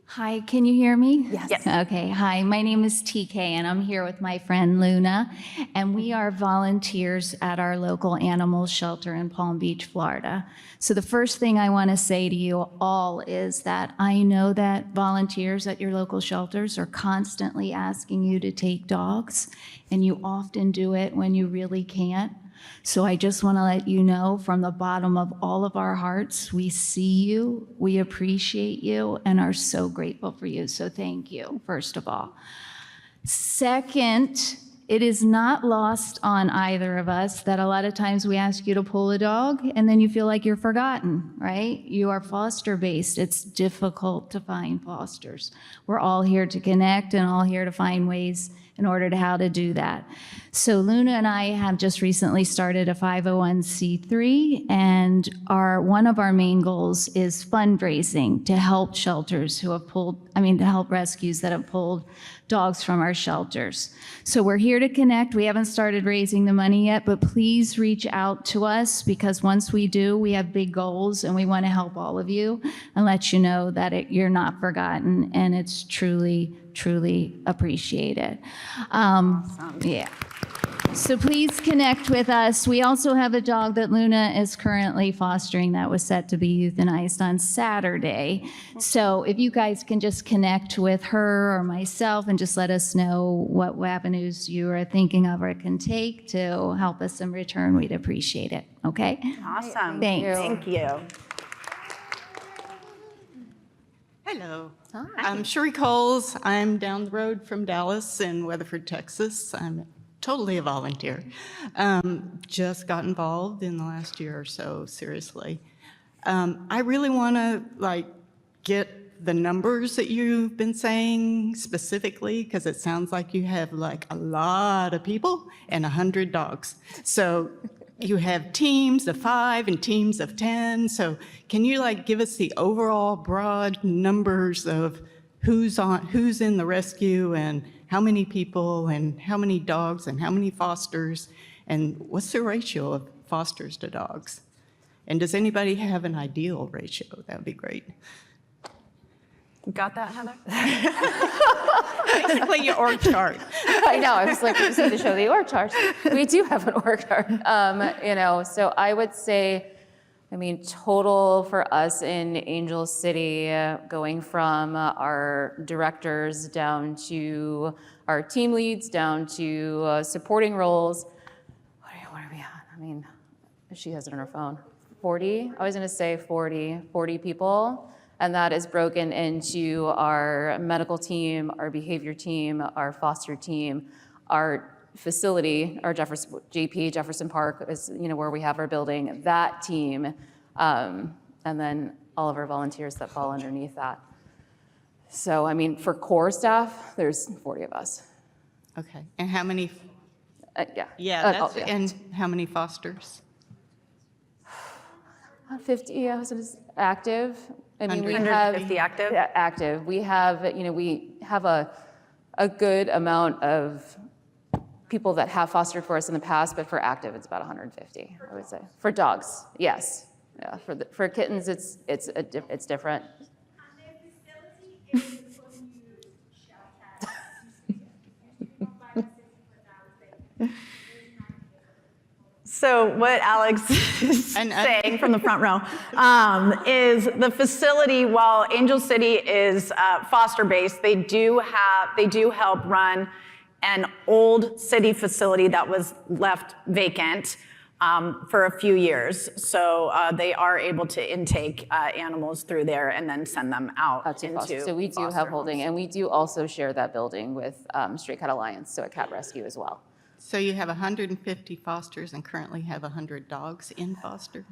Hi, can you hear me? Yes. Okay, hi, my name is TK and I'm here with my friend Luna, and we are volunteers at our local animal shelter in Palm Beach, Florida. So the first thing I want to say to you all is that I know that volunteers at your local shelters are constantly asking you to take dogs, and you often do it when you really can't. So I just want to let you know from the bottom of all of our hearts, we see you, we appreciate you, and are so grateful for you. So thank you, first of all. Second, it is not lost on either of us that a lot of times we ask you to pull a dog and then you feel like you're forgotten, right? You are foster-based. It's difficult to find fosters. We're all here to connect and all here to find ways in order to how to do that. So Luna and I have just recently started a 501c3, and one of our main goals is fundraising to help shelters who have to help rescues that have pulled dogs from our shelters. So we're here to connect. We haven't started raising the money yet, but please reach out to us, because once we do, we have big goals and we want to help all of you and let you know that you're not forgotten, and it's truly appreciated. Yeah. So please connect with us. We also have a dog that Luna is currently fostering that was set to be euthanized on Saturday. So if you guys can just connect with her or myself and just let us know what avenues you are thinking of or can take to help us in return, we'd appreciate it. Okay? Awesome. Thanks. Thank you. Hello. I'm Sherry Coles. I'm down the road from Dallas in Weatherford, Texas. I'm totally a volunteer. Just got involved in the last year or so, seriously. I really want to get the numbers that you've been saying specifically, because it sounds like you have a lot of people and 100 dogs. So you have teams of 5 and teams of 10. So can you give us the overall broad numbers of who's in the rescue and how many people and how many dogs and how many fosters, and what's the ratio of fosters to dogs? And does anybody have an ideal ratio? That would be great. Got that, Heather? Basically your org chart. I know, I was like, we just need to show the org chart. We do have an org chart. So I would say, total for us in Angel City, going from our directors down to our team leads, down to supporting roles. What are we at? She has it on her phone. 40? I was going to say 40 people. And that is broken into our medical team, our behavior team, our foster team, our facility, our Jefferson Park is, where we have our building, that team, and then all of our volunteers that fall underneath that. So, for core staff, there's 40 of us. Okay, and how many? Yeah. Yeah, and how many fosters? 50 active. We 150 have active? Yeah, active. We have, we have a good amount of people that have fostered for us in the past, but for active, it's about 150, I would say. For dogs, yes. Yeah, for kittens, it's different. So what Alex is saying from the front row is the facility, while Angel City is foster-based, they do help run an old city facility that was left vacant for a few years. So they are able to intake animals through there and then send them out into foster. So we do foster have holding, homes. and we do also share that building with Stray Cat Alliance, so a cat rescue as well. So you have 150 fosters and currently have 100 dogs in foster?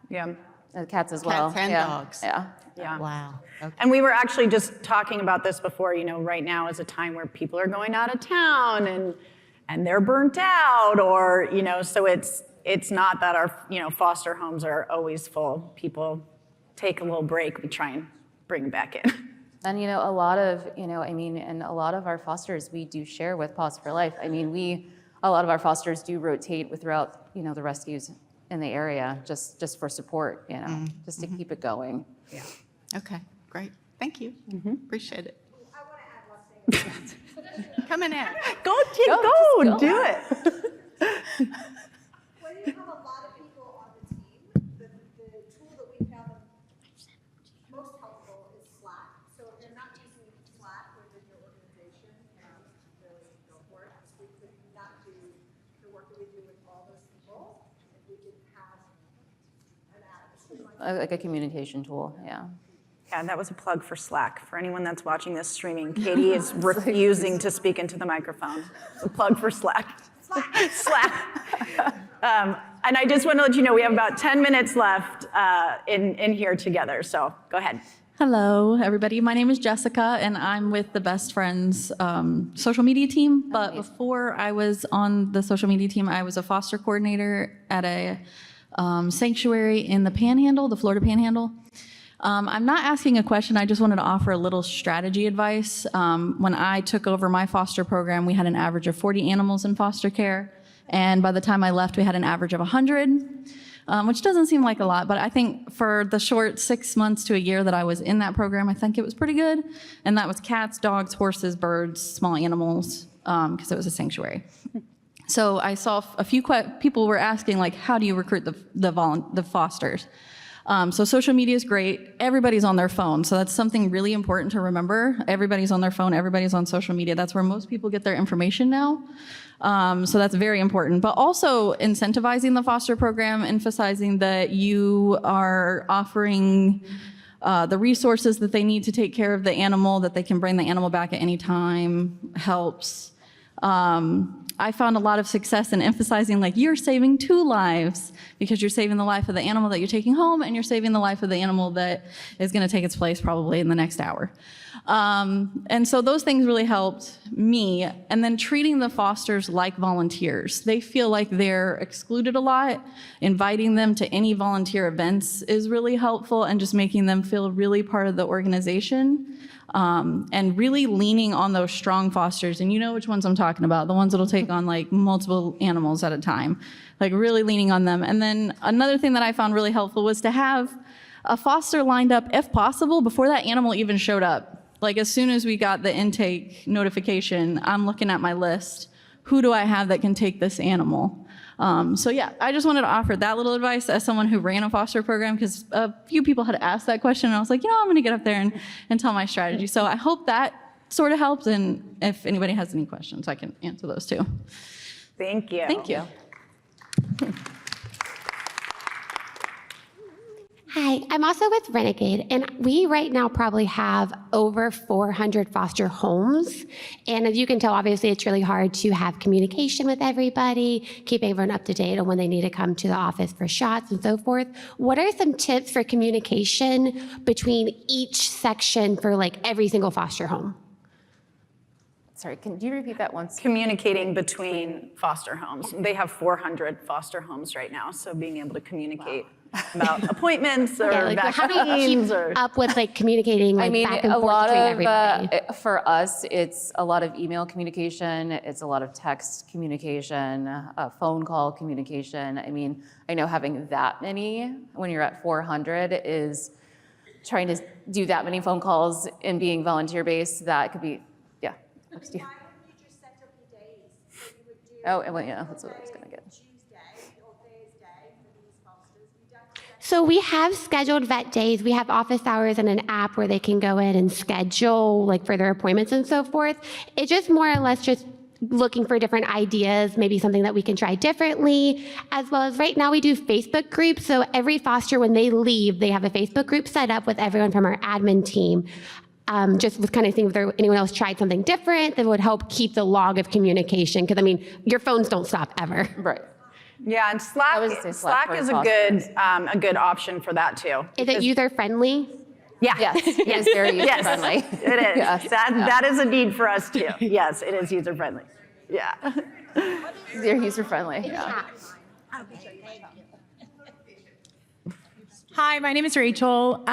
Yeah. Cats as well. Cats and dogs? Yeah. Wow. Okay. And we were actually just talking about this before, right now is a time where people are going out of town and they're burnt out, or, so it's not that our, foster homes are always full. People take a little break, we try and bring them back in. And a lot of, and a lot of our fosters we do share with Paws for Life. A lot of our fosters do rotate throughout, the rescues in the area just for support, just to keep it going. Yeah. Okay, great. Thank you. Appreciate it. I want to add one thing. Coming in. Go, do it. When you have a lot of people on the team, the tool that we found most helpful is Slack. So if you're not using Slack within your organization, really go for it. We could not do the work that we do with all those people if we didn't have an app. Like a communication tool, yeah. Yeah, that was a plug for Slack. For anyone that's watching this streaming, Katie is refusing to speak into the microphone. It's a plug for Slack. Slack. And I just want to let you know we have about 10 minutes left in here together, so go ahead. Hello, everybody. My name is Jessica, and I'm with the Best Friends social media team. But before I was on the social media team, I was a foster coordinator at a sanctuary in the Panhandle, the Florida Panhandle. I'm not asking a question, I just wanted to offer a little strategy advice. When I took over my foster program, we had an average of 40 animals in foster care, and by the time I left, we had an average of 100, which doesn't seem like a lot, but I think for the short 6 months to a year that I was in that program, I think it was pretty good, and that was cats, dogs, horses, birds, small animals, because it was a sanctuary. So I saw a few people were asking, like, how do you recruit the fosters? So social media is great. Everybody's on their phone. So that's something really important to remember. Everybody's on their phone. Everybody's on social media. That's where most people get their information now. So that's very important. But also incentivizing the foster program, emphasizing that you are offering the resources that they need to take care of the animal, that they can bring the animal back at any time, helps. I found a lot of success in emphasizing, like, you're saving 2 lives because you're saving the life of the animal that you're taking home, and you're saving the life of the animal that is going to take its place probably in the next hour. And so those things really helped me. And then treating the fosters like volunteers. They feel like they're excluded a lot. Inviting them to any volunteer events is really helpful, and just making them feel really part of the organization. And really leaning on those strong fosters, and you know which ones I'm talking about, the ones that'll take on like multiple animals at a time, like really leaning on them. And then another thing that I found really helpful was to have a foster lined up, if possible, before that animal even showed up. Like as soon as we got the intake notification, I'm looking at my list. Who do I have that can take this animal? So yeah, I just wanted to offer that little advice as someone who ran a foster program, because a few people had asked that question, and I was like, I'm gonna get up there and tell my strategy. So I hope that sort of helps, and if anybody has any questions, I can answer those too. Thank you. Thank you. Hi, I'm also with Renegade, and we right now probably have over 400 foster homes. And as you can tell, obviously, it's really hard to have communication with everybody, keep everyone up to date on when they need to come to the office for shots and so forth. What are some tips for communication between each section for like every single foster home? Sorry, can you repeat that once? Communicating between foster homes. They have 400 foster homes right now, so being able to communicate about appointments or how do you keep or up with like communicating like, I mean, back and a forth lot between of, everybody? for us, it's a lot of email communication, it's a lot of text communication, phone call communication. I mean, I know having that many when you're at 400 is trying to do that many phone calls and being volunteer-based, that could be, yeah. Next to you. Oh, well, yeah, that's what I was gonna get. So we have scheduled vet days. We have office hours and an app where they can go in and schedule like for their appointments and so forth. It's just more or less just looking for different ideas, maybe something that we can try differently, as well as right now we do Facebook groups. So every foster, when they leave, they have a Facebook group set up with everyone from our admin team. Just with kind of seeing if anyone else tried something different that would help keep the log of communication. Because I mean, your phones don't stop ever. Right. Yeah, and Slack is a good option for that too. Is it user friendly? Yeah. Yes, it is very user friendly. It is. Yes. That is a need for us too. Yes, it is user friendly. Yeah. They're user friendly. Yeah. Hi, my name is Rachel.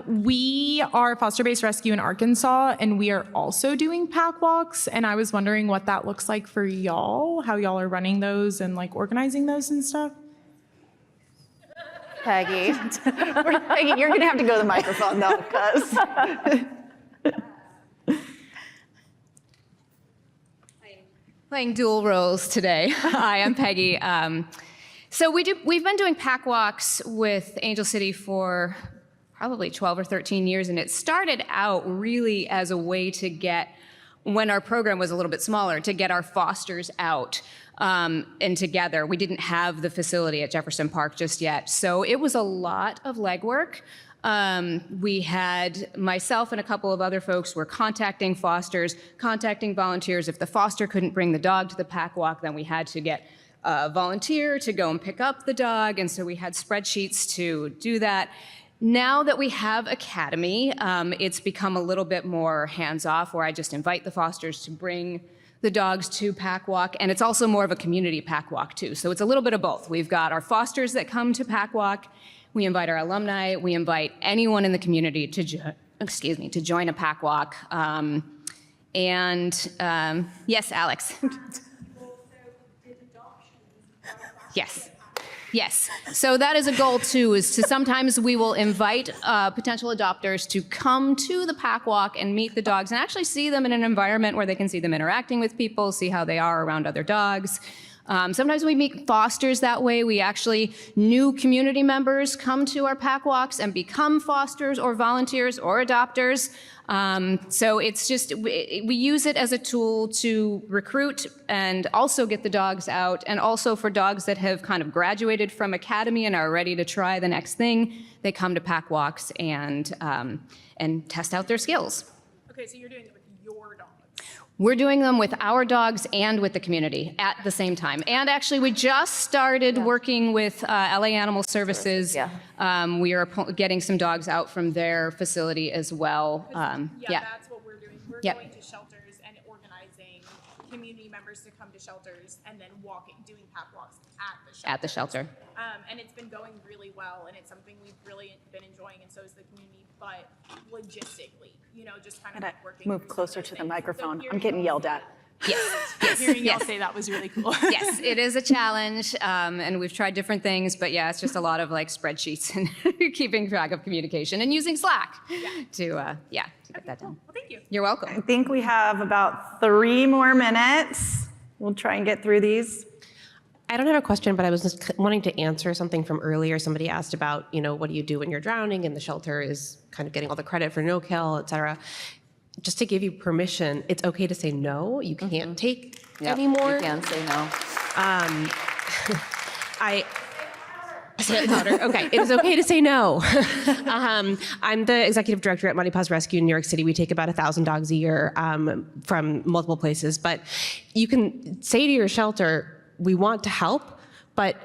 We are foster-based rescue in Arkansas, and we are also doing pack walks. And I was wondering what that looks like for y'all, how y'all are running those and like organizing those and stuff. Peggy. Peggy, you're gonna have to go to the microphone though, because. Playing dual roles today. Hi, I'm Peggy. So we've been doing pack walks with Angel City for probably 12 or 13 years, and it started out really as a way to get, when our program was a little bit smaller, to get our fosters out and together. We didn't have the facility at Jefferson Park just yet, so it was a lot of legwork. We had myself and a couple of other folks were contacting fosters, contacting volunteers. If the foster couldn't bring the dog to the pack walk, then we had to get a volunteer to go and pick up the dog, and so we had spreadsheets to do that. Now that we have Academy, it's become a little bit more hands-off, where I just invite the fosters to bring the dogs to pack walk, and it's also more of a community pack walk too. So it's a little bit of both. We've got our fosters that come to pack walk, we invite our alumni, we invite anyone in the community to join a pack walk. Yes, Alex. Yes. Yes. So that is a goal too, is to sometimes we will invite potential adopters to come to the pack walk and meet the dogs and actually see them in an environment where they can see them interacting with people, see how they are around other dogs. Sometimes we meet fosters that way. We actually, new community members come to our pack walks and become fosters or volunteers or adopters. So it's just, we use it as a tool to recruit and also get the dogs out, and also for dogs that have kind of graduated from Academy and are ready to try the next thing, they come to pack walks and test out their skills. Okay, so you're doing it with your dogs. We're doing them with our dogs and with the community at the same time. And actually, we just started working with LA Animal Services. We are getting some dogs out from their facility as well. That's what we're doing. We're going to shelters and organizing community members to come to shelters and then doing pack walks at the shelter. And it's been going really well, and it's something we've really been enjoying, and so is the community. But logistically, just kind of like working. Move closer to the microphone. I'm getting yelled at. Yes. Hearing y'all say that was really cool. Yes, it is a challenge, and we've tried different things, but yeah, it's just a lot of like spreadsheets and keeping track of communication and using Slack to get that done. Well, thank you. You're welcome. I think we have about 3 more minutes. We'll try and get through these. I don't have a question, but I was just wanting to answer something from earlier. Somebody asked about, what do you do when you're drowning, and the shelter is kind of getting all the credit for no-kill, et cetera. Just to give you permission, it's okay to say no. You can't take anymore. You can say no. Say it louder. Okay, it is okay to say no. I'm the executive director at Money Paws Rescue in New York City. We take about 1,000 dogs a year from multiple places. But you can say to your shelter, we want to help, but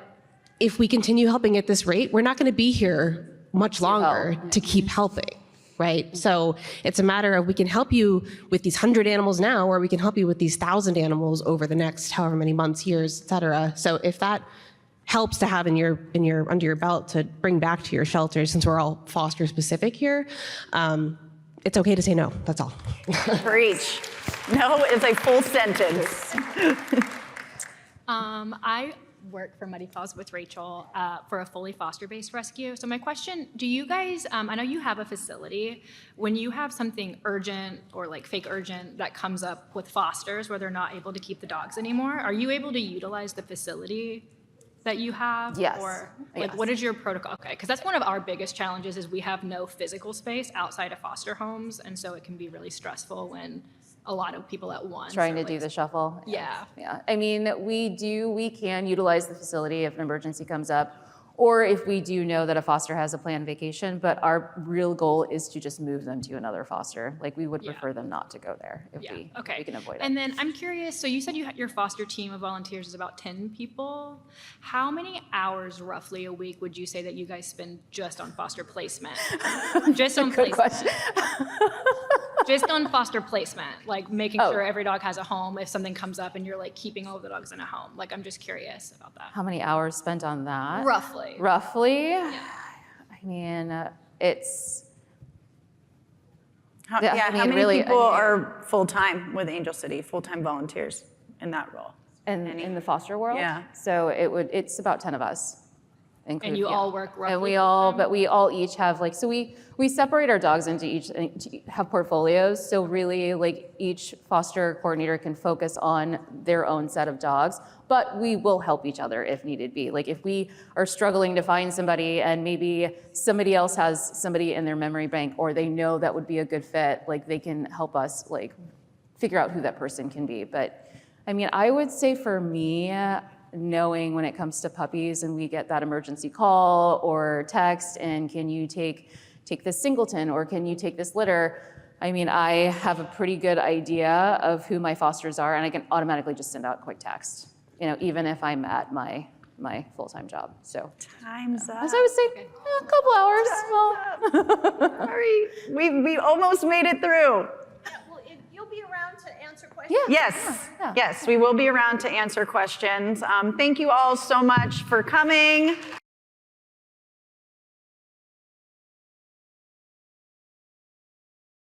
if we continue helping at this rate, we're not going to be here much longer to keep helping. Right? So it's a matter of we can help you with these 100 animals now, or we can help you with these 1,000 animals over the next however many months, years, et cetera. So if that helps to have under your belt to bring back to your shelter, since we're all foster specific here, it's okay to say no. That's all. Preach. No is a full sentence. I work for Muddy Paws with Rachel for a fully foster-based rescue. So my question, do you guys, I know you have a facility, when you have something urgent or like fake urgent that comes up with fosters where they're not able to keep the dogs anymore, are you able to utilize the facility that you have? Yes. Or like, Yes. what is your protocol? Okay, because that's one of our biggest challenges is we have no physical space outside of foster homes. And so it can be really stressful when a lot of people at once. Trying are, to do like, the shuffle. Yeah. Yeah. I mean, we can utilize the facility if an emergency comes up, or if we do know that a foster has a planned vacation, but our real goal is to just move them to another foster. Like, we would prefer them not to go there if we can avoid it. And then I'm curious, so you said your foster team of volunteers is about 10 people. How many hours roughly a week would you say that you guys spend just on foster placement? Just on Good placement. Just on foster placement, like making sure every dog has a home if something comes up and you're like keeping all of the dogs in a home. Like, I'm just curious about that. How many hours spent on that? Roughly. Roughly? Yeah. I mean, it's... How many people are full-time with Angel City, full-time volunteers in that role? In the foster world? Yeah. So it's about 10 of us. And you all work roughly? And we all each have like, so we separate our dogs to have portfolios. So really, like, each foster coordinator can focus on their own set of dogs, but we will help each other if needed be. Like, if we are struggling to find somebody and maybe somebody else has somebody in their memory bank, or they know that would be a good fit, like, they can help us like figure out who that person can be. But I mean, I would say for me, knowing when it comes to puppies and we get that emergency call or text and can you take this singleton or can you take this litter, I mean, I have a pretty good idea of who my fosters are and I can automatically just send out a quick text, even if I'm at my full-time job. So time's up. So I would say a couple hours. Sorry, we almost made it through. You'll be around to answer questions? Yes, we will be around to answer questions. Thank you all so much for coming.